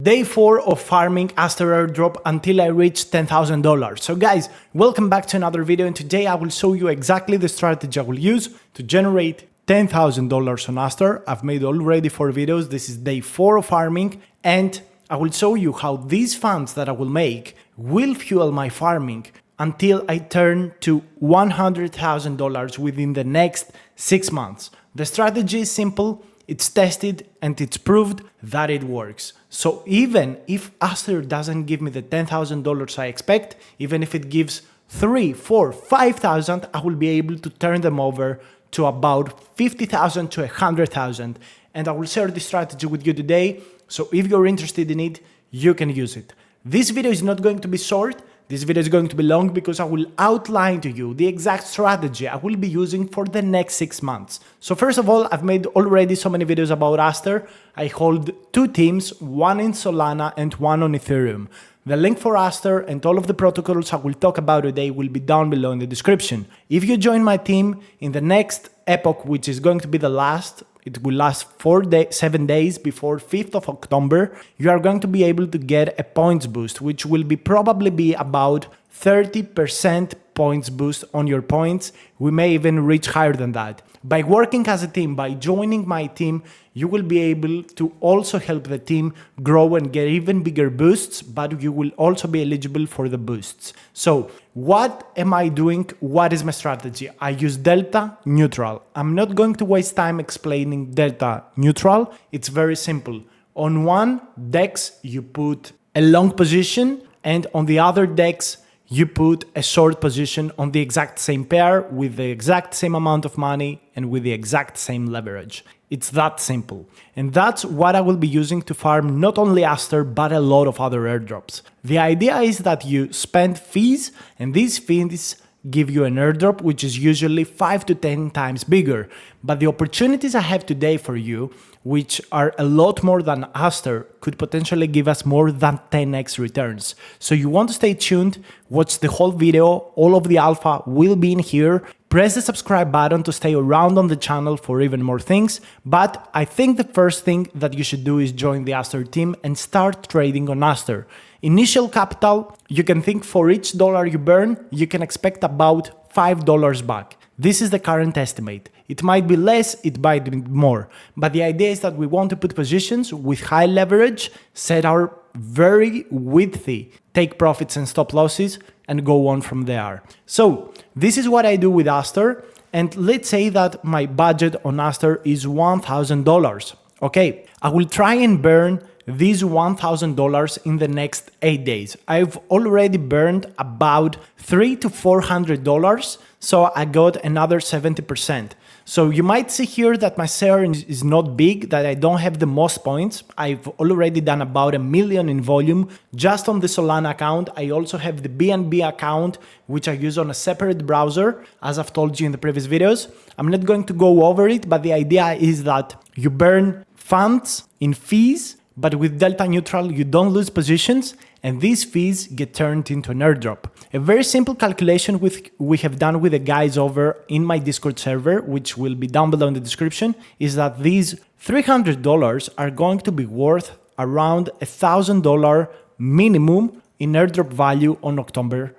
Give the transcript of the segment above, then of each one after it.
Day 4 of farming Aster airdrop until I reach $10,000. So guys, welcome back to another video, and today I will show you exactly the strategy I will use to generate $10,000 on Aster. I've made already 4 videos. This is day 4 of farming, and I will show you how these funds that I will make will fuel my farming until I turn to $100,000 within the next 6 months. The strategy is simple. It's tested and it's proved that it works. So even if Aster doesn't give me the $10,000 I expect, even if it gives 3, 4, 5,000, I will be able to turn them over to about 50,000 to 100,000. And I will share this strategy with you today. So if you're interested in it, you can use it. This video is not going to be short. This video is going to be long because I will outline to you the exact strategy I will be using for the next 6 months. So first of all, I've made already so many videos about Aster. I hold 2 teams, one in Solana and one on Ethereum. The link for Aster and all of the protocols I will talk about today will be down below in the description. If you join my team in the next epoch, which is going to be the last, it will last 7 days before 5th of October, you are going to be able to get a points boost, which will be probably be about 30% points boost on your points. We may even reach higher than that. By working as a team, by joining my team, you will be able to also help the team grow and get even bigger boosts, but you will also be eligible for the boosts. So what am I doing? What is my strategy? I use delta neutral. I'm not going to waste time explaining delta neutral. It's very simple. On one DEX, you put a long position, and on the other DEX, you put a short position on the exact same pair with the exact same amount of money and with the exact same leverage. It's that simple. And that's what I will be using to farm not only Aster, but a lot of other airdrops. The idea is that you spend fees, and these fees give you an airdrop, which is usually 5 to 10 times bigger. But the opportunities I have today for you, which are a lot more than Aster, could potentially give us more than 10x returns. So you want to stay tuned, watch the whole video, all of the alpha will be in here. Press the subscribe button to stay around on the channel for even more things. But I think the first thing that you should do is join the Aster team and start trading on Aster. Initial capital, you can think for each dollar you burn, you can expect about $5 back. This is the current estimate. It might be less, it might be more. But the idea is that we want to put positions with high leverage, set our very widthy take profits and stop losses, and go on from there. So this is what I do with Aster. And let's say that my budget on Aster is $1,000. Okay, I will try and burn these $1,000 in the next 8 days. I've already burned about $300 to $400, so I got another 70%. So you might see here that my share is not big, that I don't have the most points. I've already done about 1 million in volume just on the Solana account. I also have the BNB account, which I use on a separate browser, as I've told you in the previous videos. I'm not going to go over it, but the idea is that you burn funds in fees, but with delta neutral, you don't lose positions, and these fees get turned into an airdrop. A very simple calculation we have done with the guys over in my Discord server, which will be down below in the description, is that these $300 are going to be worth around $1,000 minimum in airdrop value on October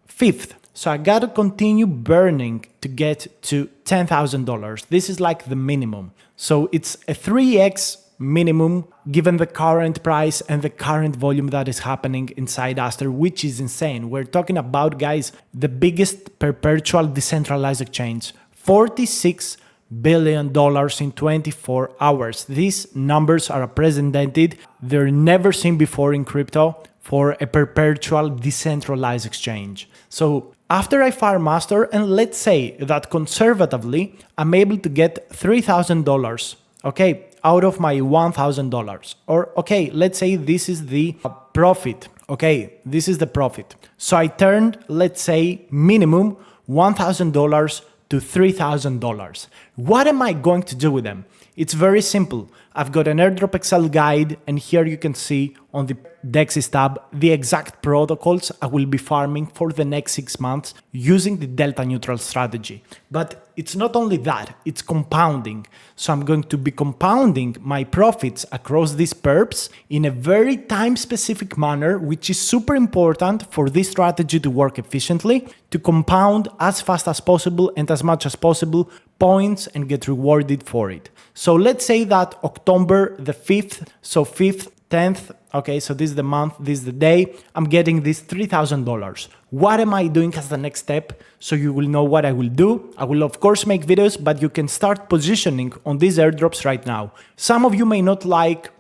5th. So I gotta continue burning to get to $10,000. This is like the minimum. So it's a 3x minimum given the current price and the current volume that is happening inside Aster, which is insane. We're talking about, guys, the biggest perpetual decentralized exchange, $46 billion in 24 hours. These numbers are unprecedented. They're never seen before in crypto for a perpetual decentralized exchange. So after I farm Aster, and let's say that conservatively, I'm able to get $3,000, okay, out of my $1,000. Or, okay, let's say this is the profit. Okay, this is the profit. So I turned, let's say, minimum $1,000 to $3,000. What am I going to do with them? It's very simple. I've got an airdrop Excel guide, and here you can see on the Dexys tab the exact protocols I will be farming for the next 6 months using the delta neutral strategy. But it's not only that, it's compounding. So I'm going to be compounding my profits across these perps in a very time-specific manner, which is super important for this strategy to work efficiently, to compound as fast as possible and as much as possible points and get rewarded for it. So let's say that October the 5th, so 5th, 10th, okay, so this is the month, this is the day, I'm getting this $3,000. What am I doing as the next step? So you will know what I will do. I will of course make videos, but you can start positioning on these airdrops right now. Some of you may not like,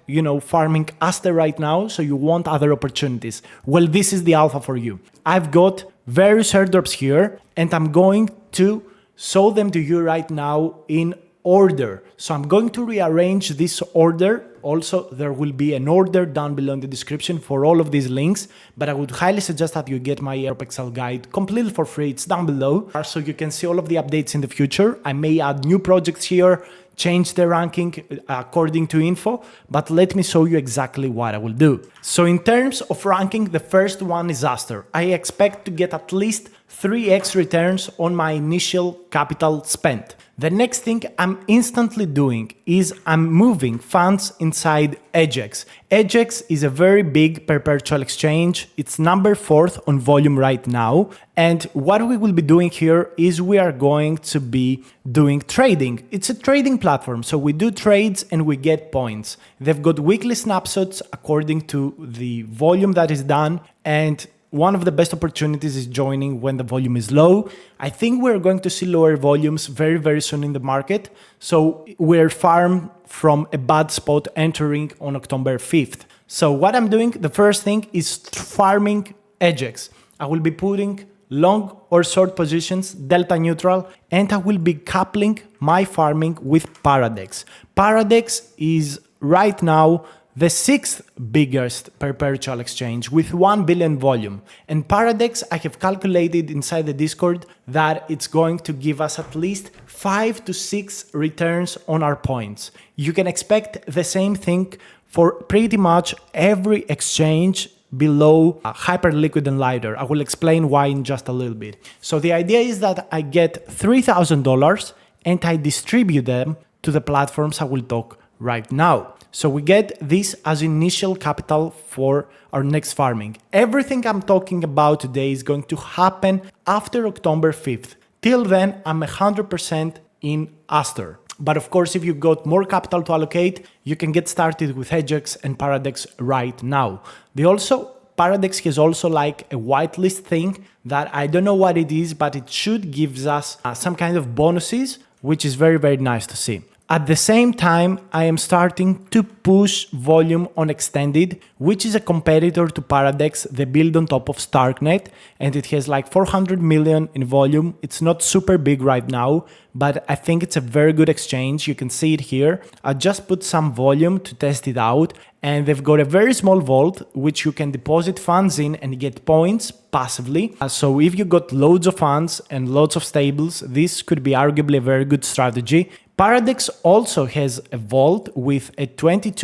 farming Aster right now, so you want other opportunities. Well, this is the alpha for you. I've got various airdrops here, and I'm going to show them to you right now in order. So I'm going to rearrange this order. Also, there will be an order down below in the description for all of these links, but I would highly suggest that you get my Airdrop Excel guide completely for free. It's down below, so you can see all of the updates in the future. I may add new projects here, change the ranking according to info, but let me show you exactly what I will do. So in terms of ranking, the first one is Aster. I expect to get at least 3x returns on my initial capital spent. The next thing I'm instantly doing is I'm moving funds inside EdgeX. EdgeX is a very big perpetual exchange. It's number 4th on volume right now. And what we will be doing here is we are going to be doing trading. It's a trading platform. So we do trades and we get points. They've got weekly snapshots according to the volume that is done. And one of the best opportunities is joining when the volume is low. I think we're going to see lower volumes very, very soon in the market. So we're farm from a bad spot entering on October 5th. So what I'm doing, the first thing is farming EdgeX. I will be putting long or short positions, delta neutral, and I will be coupling my farming with Paradex. Paradex is right now the 6th biggest perpetual exchange with 1 billion volume. And Paradex, I have calculated inside the Discord that it's going to give us at least 5 to 6 returns on our points. You can expect the same thing for pretty much every exchange below Hyperliquid and Lighter. I will explain why in just a little bit. So the idea is that I get $3,000 and I distribute them to the platforms I will talk right now. So we get this as initial capital for our next farming. Everything I'm talking about today is going to happen after October 5th. Till then, I'm 100% in Aster. But of course, if you've got more capital to allocate, you can get started with EdgeX and Paradex right now. Paradex has also like a whitelist thing that I don't know what it is, but it should give us some kind of bonuses, which is very, very nice to see. At the same time, I am starting to push volume on Extended, which is a competitor to Paradex. They build on top of Starknet, and it has like 400 million in volume. It's not super big right now, but I think it's a very good exchange. You can see it here. I just put some volume to test it out, and they've got a very small vault, which you can deposit funds in and get points passively. So if you got loads of funds and lots of stables, this could be arguably a very good strategy. Paradex also has a vault with a 22%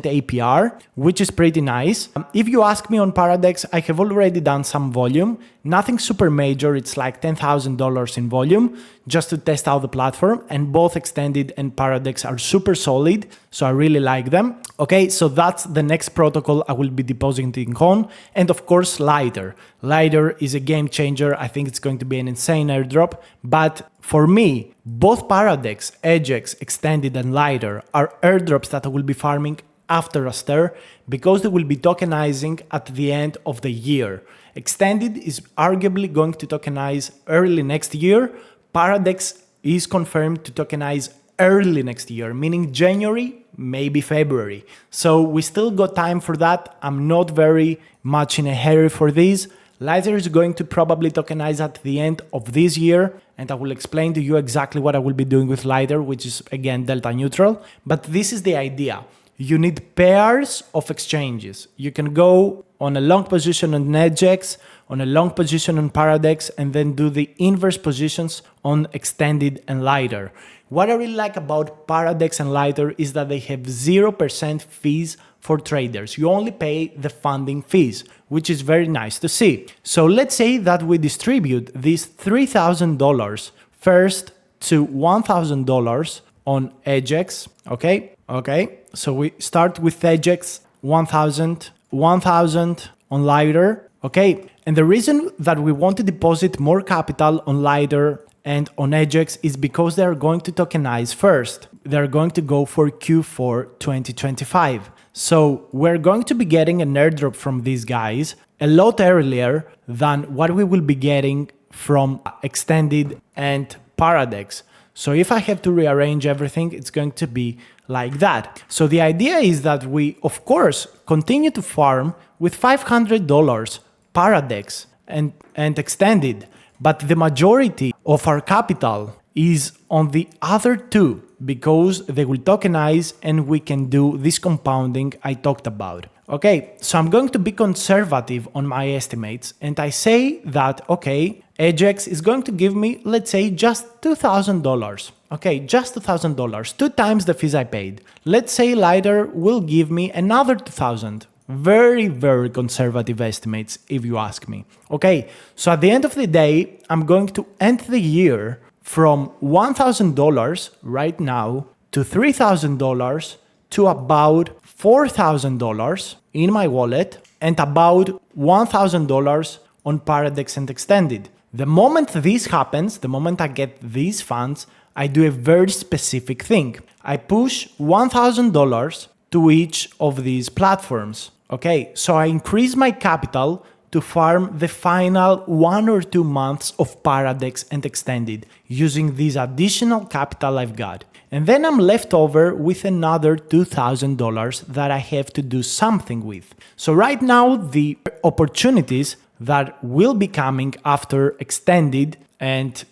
APR, which is pretty nice. If you ask me on Paradex, I have already done some volume, nothing super major, it's like $10,000 in volume, just to test out the platform, and both Extended and Paradex are super solid, so I really like them. Okay, so that's the next protocol I will be depositing on, and of course Lighter. Lighter is a game changer. I think it's going to be an insane airdrop, but for me, both Paradex, EdgeX, Extended and Lighter are airdrops that I will be farming after Aster because they will be tokenizing at the end of the year. Extended is arguably going to tokenize early next year. Paradex is confirmed to tokenize early next year, meaning January, maybe February. So we still got time for that. I'm not very much in a hurry for this. Lighter is going to probably tokenize at the end of this year, and I will explain to you exactly what I will be doing with Lighter, which is again delta neutral. But this is the idea. you need pairs of exchanges. You can go on a long position on Edgex, on a long position on Paradex, and then do the inverse positions on Extended and Lighter. What I really like about Paradex and Lighter is that they have 0% fees for traders. You only pay the funding fees, which is very nice to see. So let's say that we distribute these $3,000 first to $1,000 on Edgex, okay? So we start with Edgex, 1,000 on Lighter, okay? And the reason that we want to deposit more capital on Lighter and on Edgex is because they're going to tokenize first. They're going to go for Q4 2025. So we're going to be getting an airdrop from these guys a lot earlier than what we will be getting from Extended and Paradex. So if I have to rearrange everything, it's going to be like that. So the idea is that we, of course, continue to farm with $500 Paradex and Extended, but the majority of our capital is on the other two because they will tokenize and we can do this compounding I talked about. Okay, so I'm going to be conservative on my estimates and I say that, okay, Edgex is going to give me, let's say, just $2,000. Okay, just $2,000, 2 times the fees I paid. Let's say Lighter will give me another $2,000. Very, very conservative estimates, if you ask me. Okay, so at the end of the day, I'm going to end the year from $1,000 right now to $3,000 to about $4,000 in my wallet and about $1,000 on Paradex and Extended. The moment this happens, the moment I get these funds, I do a very specific thing. I push $1,000 to each of these platforms. Okay, so I increase my capital to farm the final 1 or 2 months of Paradex and Extended using this additional capital I've got. And then I'm left over with another $2,000 that I have to do something with. So right now, the opportunities that will be coming after Extended and,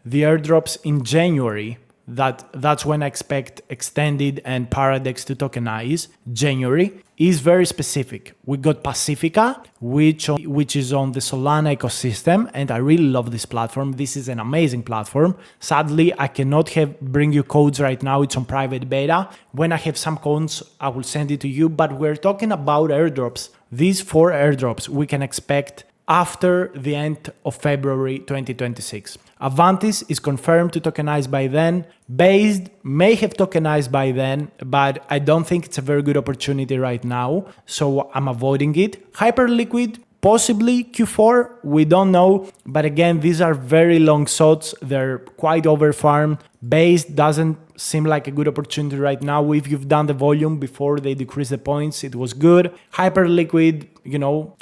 the airdrops in January, that's when I expect Extended and Paradex to tokenize, January, is very specific. We got Pacifica, which is on the Solana ecosystem, and I really love this platform. This is an amazing platform. Sadly, I cannot bring you codes right now. It's on private beta. When I have some codes, I will send it to you, but we're talking about airdrops. These 4 airdrops we can expect after the end of February 2026. Avantis is confirmed to tokenize by then. Based may have tokenized by then, but I don't think it's a very good opportunity right now, so I'm avoiding it. Hyperliquid, possibly Q4, we don't know, but again, these are very long shots. They're quite overfarmed. Based doesn't seem like a good opportunity right now. If you've done the volume before they decrease the points, it was good. Hyperliquid,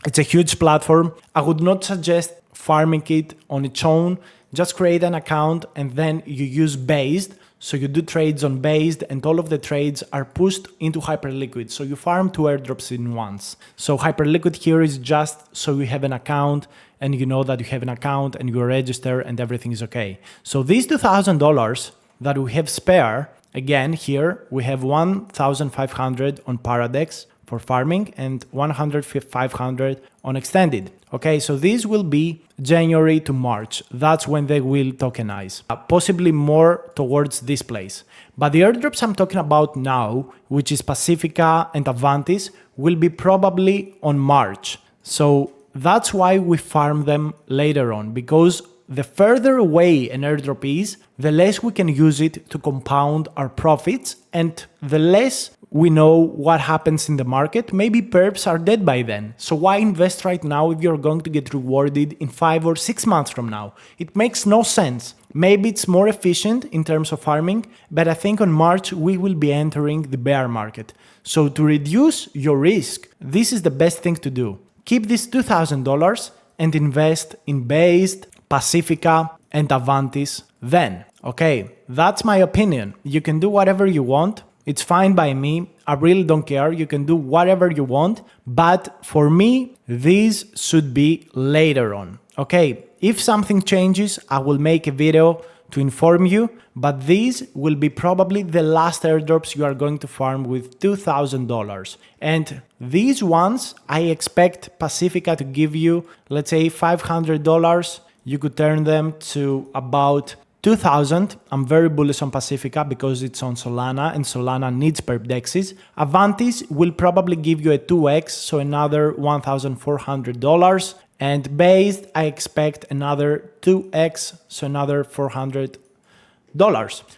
it's a huge platform. I would not suggest farming it on its own. Just create an account and then you use Based. So you do trades on Based and all of the trades are pushed into Hyperliquid. So you farm 2 airdrops in once. So Hyperliquid here is just so you have an account and you know that you have an account and you register and everything is okay. So these $2,000 that we have spare, again, here we have 1,500 on Paradex for farming and 100-500 on Extended. Okay, so these will be January to March. That's when they will tokenize, possibly more towards this place. But the airdrops I'm talking about now, which is Pacifica and Avantis, will be probably on March. So that's why we farm them later on, because the further away an airdrop is, the less we can use it to compound our profits and the less we know what happens in the market. Maybe perps are dead by then. So why invest right now if you're going to get rewarded in 5 or 6 months from now? It makes no sense. Maybe it's more efficient in terms of farming, but I think on March we will be entering the bear market. So to reduce your risk, this is the best thing to do. Keep this $2,000 and invest in Based, Pacifica, and Avantis then. Okay, that's my opinion. You can do whatever you want. It's fine by me. I really don't care. You can do whatever you want. But for me, these should be later on. Okay, if something changes, I will make a video to inform you, but these will be probably the last airdrops you are going to farm with $2,000. And these ones, I expect Pacifica to give you, let's say $500. You could turn them to about 2,000. I'm very bullish on Pacifica because it's on Solana and Solana needs perp dexes. Avantis will probably give you a 2x, so another $1,400. And based, I expect another 2x, so another $400.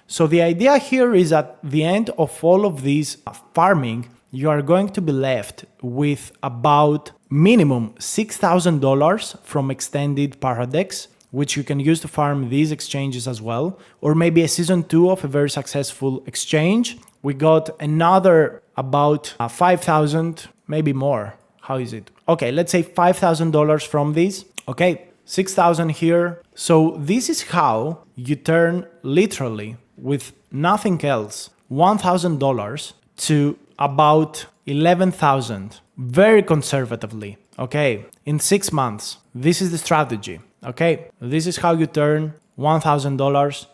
So the idea here is at the end of all of these farming, you are going to be left with about minimum $6,000 from extended Paradex, which you can use to farm these exchanges as well, or maybe a season 2 of a very successful exchange. We got another about 5,000, maybe more. How is it? Okay, let's say $5,000 from these. Okay, 6,000 here. So this is how you turn literally with nothing else $1,000 to about 11,000 very conservatively. Okay, in 6 months. This is the strategy. Okay, this is how you turn $1,000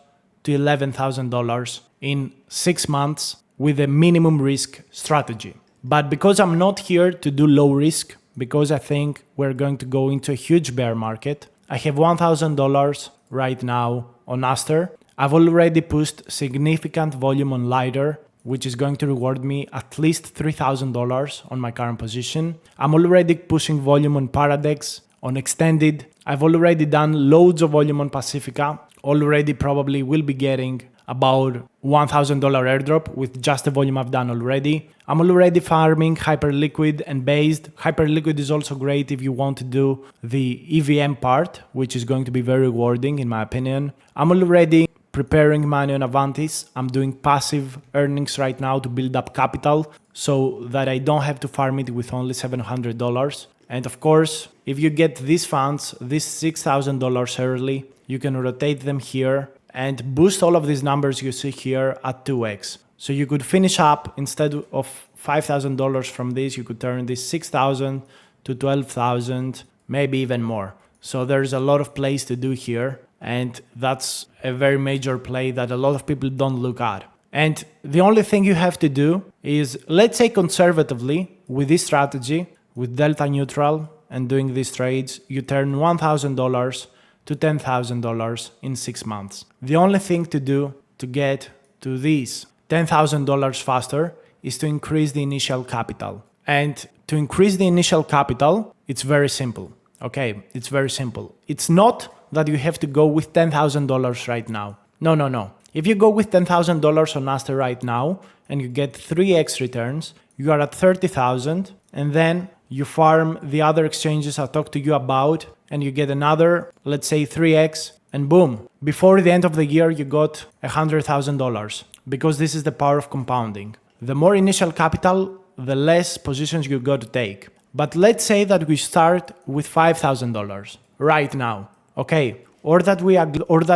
to $11,000 in 6 months with a minimum risk strategy. But because I'm not here to do low risk, because I think we're going to go into a huge bear market, I have $1,000 right now on Aster. I've already pushed significant volume on Lighter, which is going to reward me at least $3,000 on my current position. I'm already pushing volume on Paradex, on Extended. I've already done loads of volume on Pacifica. Already probably will be getting about $1,000 airdrop with just the volume I've done already. I'm already farming Hyperliquid and Based. Hyperliquid is also great if you want to do the EVM part, which is going to be very rewarding in my opinion. I'm already preparing money on Avantis. I'm doing passive earnings right now to build up capital so that I don't have to farm it with only $700. And of course, if you get these funds, this $6,000 early, you can rotate them here and boost all of these numbers you see here at 2x. So you could finish up, instead of $5,000 from this, you could turn this 6,000 to 12,000, maybe even more. So there's a lot of plays to do here. And that's a very major play that a lot of people don't look at. And the only thing you have to do is, let's say conservatively, with this strategy, with delta neutral and doing these trades, you turn $1,000 to $10,000 in 6 months. The only thing to do to get to these $10,000 faster is to increase the initial capital. And to increase the initial capital, it's very simple. Okay, it's very simple. It's not that you have to go with $10,000 right now. No. If you go with $10,000 on Aster right now and you get 3x returns, you are at 30,000, and then you farm the other exchanges I talked to you about and you get another, let's say 3x, and boom, before the end of the year you got $100,000, because this is the power of compounding. The more initial capital, the less positions you got to take. But let's say that we start with $5,000 right now, okay? Or that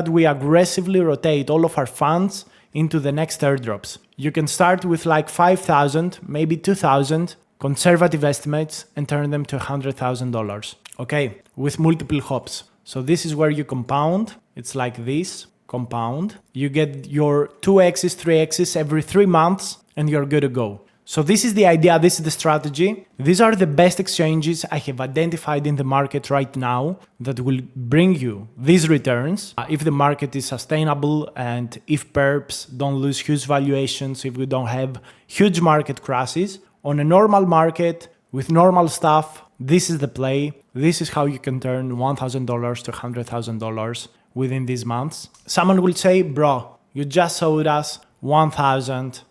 we aggressively rotate all of our funds into the next airdrops. You can start with like 5,000, maybe 2,000 conservative estimates and turn them to $100,000, okay? With multiple hops. So this is where you compound. It's like this, compound. You get your 2x's, 3x's every 3 months and you're good to go. So this is the idea, this is the strategy. These are the best exchanges I have identified in the market right now that will bring you these returns if the market is sustainable and if perps don't lose huge valuations, if we don't have huge market crashes. On a normal market with normal stuff, this is the play. This is how you can turn $1,000 to $100,000 within these months. Someone will say, bro, you just showed us 1,000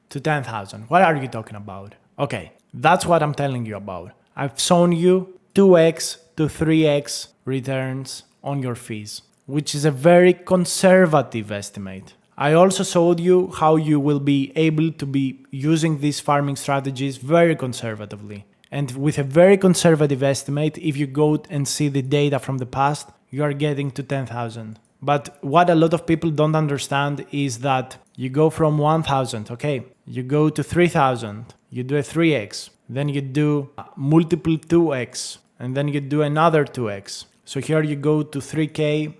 to 10,000. What are you talking about? Okay, that's what I'm telling you about. I've shown you 2x to 3x returns on your fees, which is a very conservative estimate. I also showed you how you will be able to be using these farming strategies very conservatively. And with a very conservative estimate, if you go and see the data from the past, you are getting to 10,000. But what a lot of people don't understand is that you go from 1,000, okay, you go to 3,000, you do a 3x, then you do multiple 2x, and then you do another 2x. So here you go to 3K,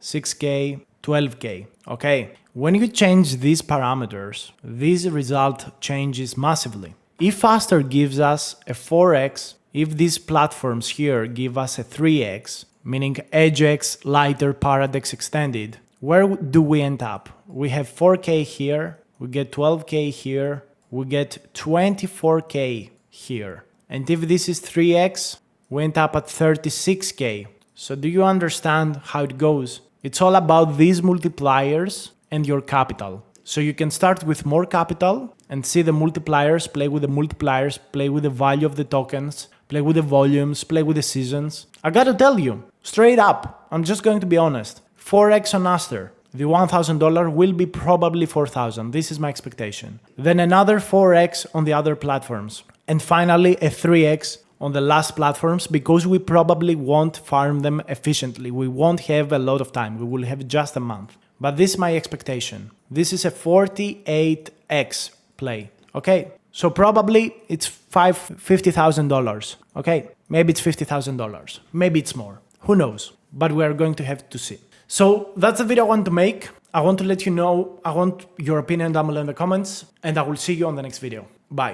6K, 12K. Okay, when you change these parameters, this result changes massively. If Aster gives us a 4x, if these platforms here give us a 3x, meaning EdgeX, Lighter, Paradex Extended, where do we end up? We have 4K here, we get 12K here, we get 24K here. And if this is 3x, we end up at 36K. So do you understand how it goes? It's all about these multipliers and your capital. So you can start with more capital and see the multipliers, play with the multipliers, play with the value of the tokens, play with the volumes, play with the seasons. I gotta tell you, straight up, I'm just going to be honest. 4x on Aster, the $1,000 will be probably 4,000. This is my expectation. Then another 4x on the other platforms. And finally a 3x on the last platforms, because we probably won't farm them efficiently. We won't have a lot of time. We will have just a month. But this is my expectation. This is a 48x play. Okay, so probably it's $50,000. Okay, maybe it's $50,000. Maybe it's more. Who knows? But we are going to have to see. So that's the video I want to make. I want to let you know. I want your opinion down below in the comments, and I will see you on the next video. Bye.